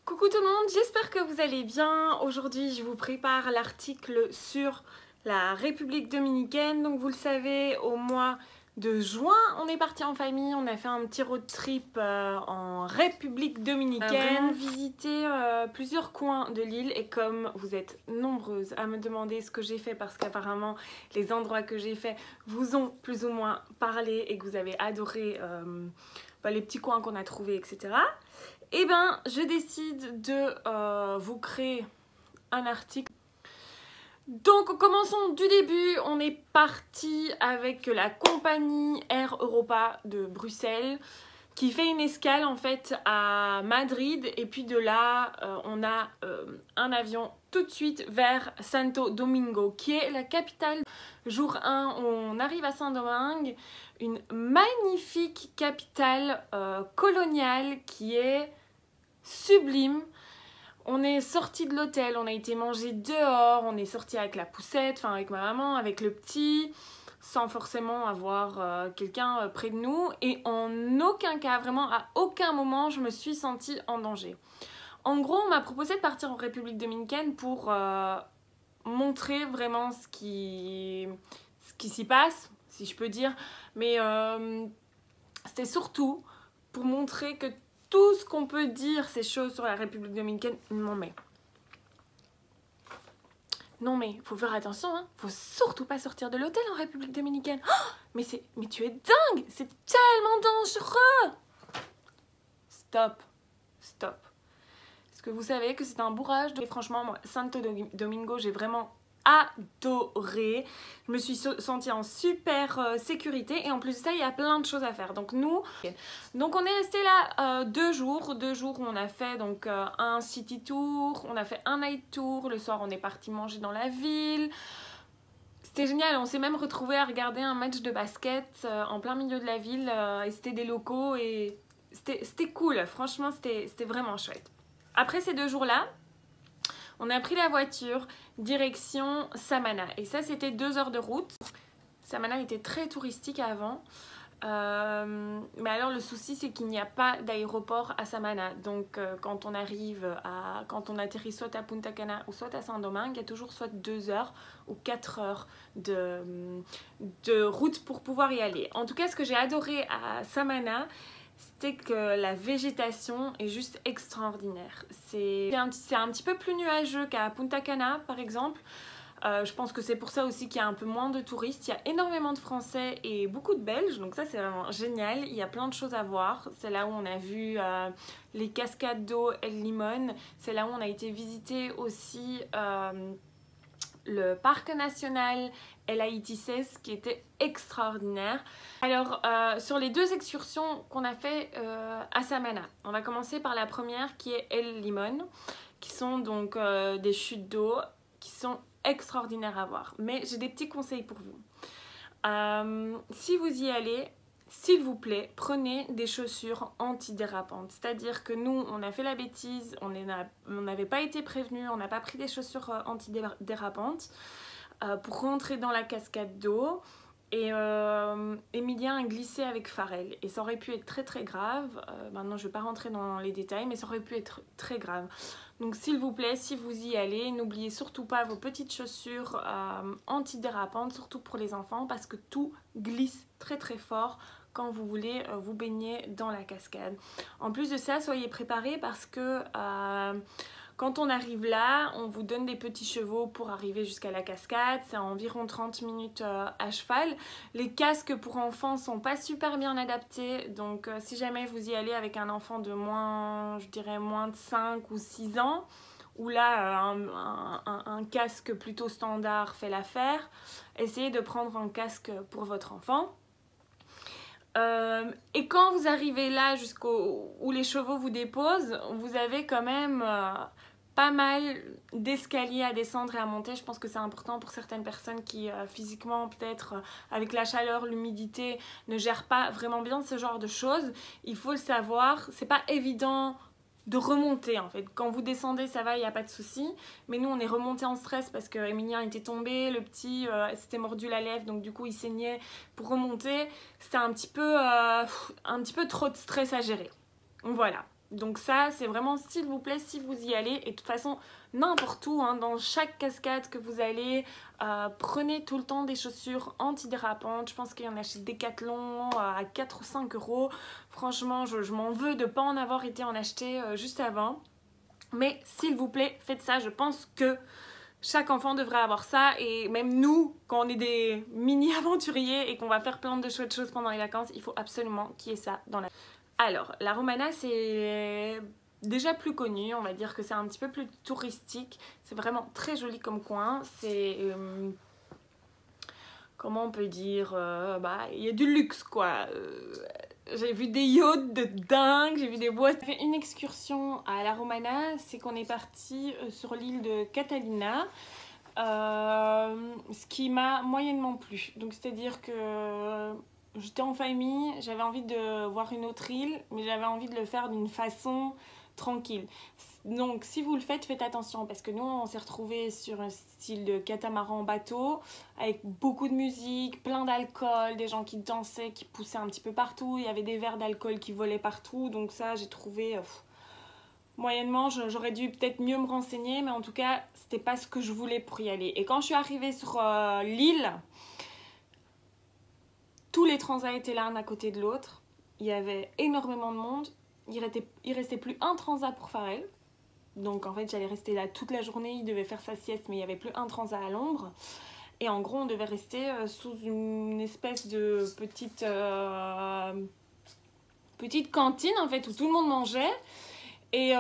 Coucou tout le monde, j'espère que vous allez bien. Aujourd'hui, je vous prépare l'article sur la République dominicaine. Donc vous le savez, au mois de juin, on est parti en famille, on a fait un petit road trip en République dominicaine. On a vraiment visité plusieurs coins de l'île et comme vous êtes nombreuses à me demander ce que j'ai fait parce qu'apparemment les endroits que j'ai fait vous ont plus ou moins parlé et que vous avez adoré les petits coins qu'on a trouvés, etc. Eh ben, je décide de vous créer un article. Donc, commençons du début. On est parti avec la compagnie Air Europa de Bruxelles qui fait une escale en fait à Madrid. Et puis de là, on a un avion tout de suite vers Santo Domingo, qui est la capitale. Jour 1, on arrive à Saint-Domingue, une magnifique capitale coloniale qui est sublime. On est sorti de l'hôtel, on a été manger dehors, on est sorti avec la poussette, enfin avec ma maman, avec le petit, sans forcément avoir quelqu'un près de nous. Et en aucun cas, vraiment à aucun moment, je me suis sentie en danger. En gros, on m'a proposé de partir en République dominicaine pour montrer vraiment ce qui s'y passe, si je peux dire. Mais c'était surtout pour montrer que tout ce qu'on peut dire, ces choses sur la République dominicaine, non mais faut faire attention, hein. Faut surtout pas sortir de l'hôtel en République dominicaine. Oh, mais tu es dingue, c'est tellement dangereux. Stop. Est-ce que vous savez que c'est un bourrage et franchement, moi, Santo Domingo, j'ai vraiment adoré. Je me suis sentie en super sécurité et en plus de ça il y a plein de choses à faire. Donc on est resté là 2 jours. 2 jours où on a fait donc un city tour, on a fait un night tour. Le soir on est parti manger dans la ville. C'était génial, on s'est même retrouvé à regarder un match de basket en plein milieu de la ville et c'était des locaux et c'était cool. Franchement c'était vraiment chouette. Après ces 2 jours là, on a pris la voiture direction Samana et ça c'était 2 heures de route. Samana était très touristique avant, mais alors le souci c'est qu'il n'y a pas d'aéroport à Samana. Donc quand on atterrit soit à Punta Cana ou soit à Saint-Domingue, il y a toujours soit 2 heures ou 4 heures de route pour pouvoir y aller. En tout cas, ce que j'ai adoré à Samana, c'était que la végétation est juste extraordinaire. C'est un petit peu plus nuageux qu'à Punta Cana par exemple. Je pense que c'est pour ça aussi qu'il y a un peu moins de touristes. Il y a énormément de Français et beaucoup de Belges, donc ça c'est vraiment génial. Il y a plein de choses à voir. C'est là où on a vu les cascades d'eau El Limon. C'est là où on a été visiter aussi le parc national El Aitices qui était extraordinaire. Alors sur les 2 excursions qu'on a fait à Samana, on va commencer par la première qui est El Limon, qui sont donc des chutes d'eau qui sont extraordinaires à voir. Mais j'ai des petits conseils pour vous. Si vous y allez, s'il vous plaît, prenez des chaussures antidérapantes. C'est-à-dire que nous, on a fait la bêtise, on n'avait pas été prévenus, on n'a pas pris des chaussures antidérapantes pour rentrer dans la cascade d'eau. Et Emilien a glissé avec Pharrell. Et ça aurait pu être très très grave. Maintenant, je ne vais pas rentrer dans les détails, mais ça aurait pu être très grave. Donc s'il vous plaît, si vous y allez, n'oubliez surtout pas vos petites chaussures antidérapantes, surtout pour les enfants, parce que tout glisse très très fort quand vous voulez vous baigner dans la cascade. En plus de ça, soyez préparés parce que quand on arrive là, on vous donne des petits chevaux pour arriver jusqu'à la cascade. C'est environ 30 minutes à cheval. Les casques pour enfants sont pas super bien adaptés. Donc si jamais vous y allez avec un enfant de moins, je dirais moins de 5 ou 6 ans, où là un casque plutôt standard fait l'affaire, essayez de prendre un casque pour votre enfant. Et quand vous arrivez là jusqu'où les chevaux vous déposent, vous avez quand même pas mal d'escaliers à descendre et à monter. Je pense que c'est important pour certaines personnes qui physiquement peut-être avec la chaleur, l'humidité ne gèrent pas vraiment bien ce genre de choses. Il faut le savoir, c'est pas évident de remonter en fait. Quand vous descendez ça va, il n'y a pas de souci, mais nous on est remonté en stress parce que Emilien était tombé, le petit s'était mordu la lèvre donc du coup il saignait. Pour remonter c'était un petit peu trop de stress à gérer. Donc voilà, Donc ça, c'est vraiment s'il vous plaît, si vous y allez. Et de toute façon, n'importe où, hein, dans chaque cascade que vous allez, prenez tout le temps des chaussures antidérapantes. Je pense qu'il y en a chez Decathlon à 4 ou 5 euros. Franchement, je m'en veux de ne pas en avoir été en acheter juste avant. Mais s'il vous plaît, faites ça. Je pense que chaque enfant devrait avoir ça. Et même nous, quand on est des mini-aventuriers et qu'on va faire plein de chouettes choses pendant les vacances, il faut absolument qu'il y ait ça dans la... Alors, la Romana, c'est déjà plus connu, on va dire que c'est un petit peu plus touristique. C'est vraiment très joli comme coin. C'est... comment on peut dire, il y a du luxe, quoi. J'ai vu des yachts de dingue, j'ai vu des boîtes. J'ai fait une excursion à la Romana, c'est qu'on est parti sur l'île de Catalina. Ce qui m'a moyennement plu. Donc, c'est-à-dire que... j'étais en famille, j'avais envie de voir une autre île, mais j'avais envie de le faire d'une façon tranquille. Donc si vous le faites, faites attention parce que nous on s'est retrouvés sur un style de catamaran bateau avec beaucoup de musique, plein d'alcool, des gens qui dansaient, qui poussaient un petit peu partout, il y avait des verres d'alcool qui volaient partout, donc ça j'ai trouvé... moyennement, j'aurais dû peut-être mieux me renseigner, mais en tout cas c'était pas ce que je voulais pour y aller. Et quand je suis arrivée sur l'île, tous les transats étaient l'un à côté de l'autre. Il y avait énormément de monde. Il restait plus un transat pour Pharrell. Donc en fait, j'allais rester là toute la journée. Il devait faire sa sieste, mais il n'y avait plus un transat à l'ombre. Et en gros, on devait rester sous une espèce de petite cantine, en fait, où tout le monde mangeait. Et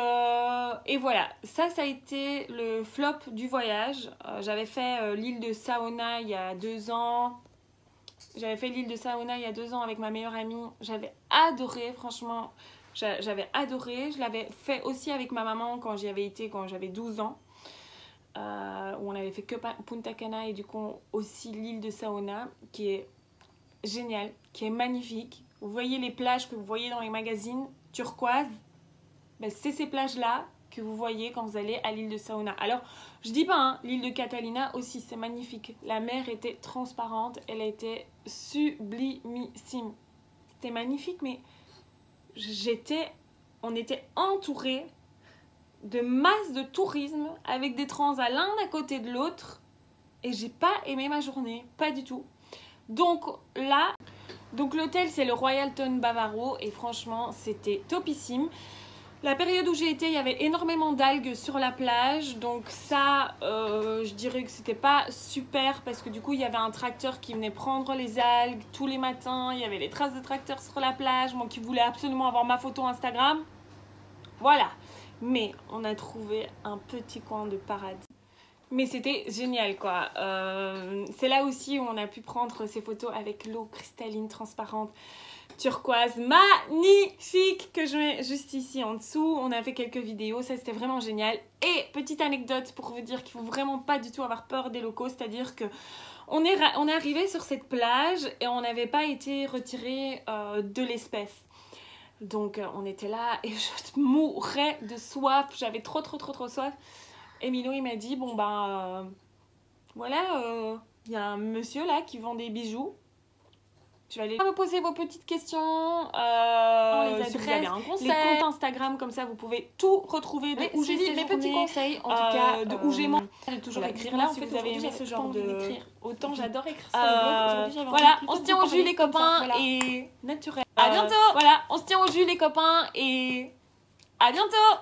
voilà, ça a été le flop du voyage. J'avais fait l'île de Saona il y a 2 ans. J'avais fait l'île de Saona il y a 2 ans avec ma meilleure amie. J'avais adoré, franchement. J'avais adoré. Je l'avais fait aussi avec ma maman quand j'y avais été, quand j'avais 12 ans. Où on avait fait que Punta Cana et du coup aussi l'île de Saona, qui est géniale, qui est magnifique. Vous voyez les plages que vous voyez dans les magazines turquoises. Ben, c'est ces plages-là que vous voyez quand vous allez à l'île de Saona. Alors, je dis pas, hein, l'île de Catalina aussi, c'est magnifique. La mer était transparente, elle était sublimissime. C'était magnifique, mais on était entourés de masses de tourisme avec des transats l'un à côté de l'autre et j'ai pas aimé ma journée, pas du tout. Donc là, l'hôtel c'est le Royalton Bavaro et franchement c'était topissime. La période où j'ai été, il y avait énormément d'algues sur la plage, donc ça, je dirais que c'était pas super parce que du coup, il y avait un tracteur qui venait prendre les algues tous les matins, il y avait les traces de tracteur sur la plage, moi qui voulais absolument avoir ma photo Instagram. Voilà, mais on a trouvé un petit coin de paradis. Mais c'était génial quoi, c'est là aussi où on a pu prendre ces photos avec l'eau cristalline, transparente, turquoise, magnifique que je mets juste ici en dessous. On a fait quelques vidéos, ça c'était vraiment génial. Et petite anecdote pour vous dire qu'il faut vraiment pas du tout avoir peur des locaux, c'est-à-dire que on est arrivé sur cette plage et on n'avait pas été retiré de l'espèce. Donc on était là et je mourais de soif, j'avais trop soif. Et Milo il m'a dit bon voilà, y a un monsieur là qui vend des bijoux. Je vais aller me poser vos petites questions, les adresses, si vous avez un conseil, les comptes Instagram, comme ça vous pouvez tout retrouver de où j'ai séjourné, mes petits conseils en tout cas, de où j'ai mangé. Toujours écrire là, si vous avez aimé ce genre de... Autant j'adore écrire ça. Voilà, on se tient au jus les copains et naturel. À bientôt. Voilà, on se tient au jus les copains et à bientôt.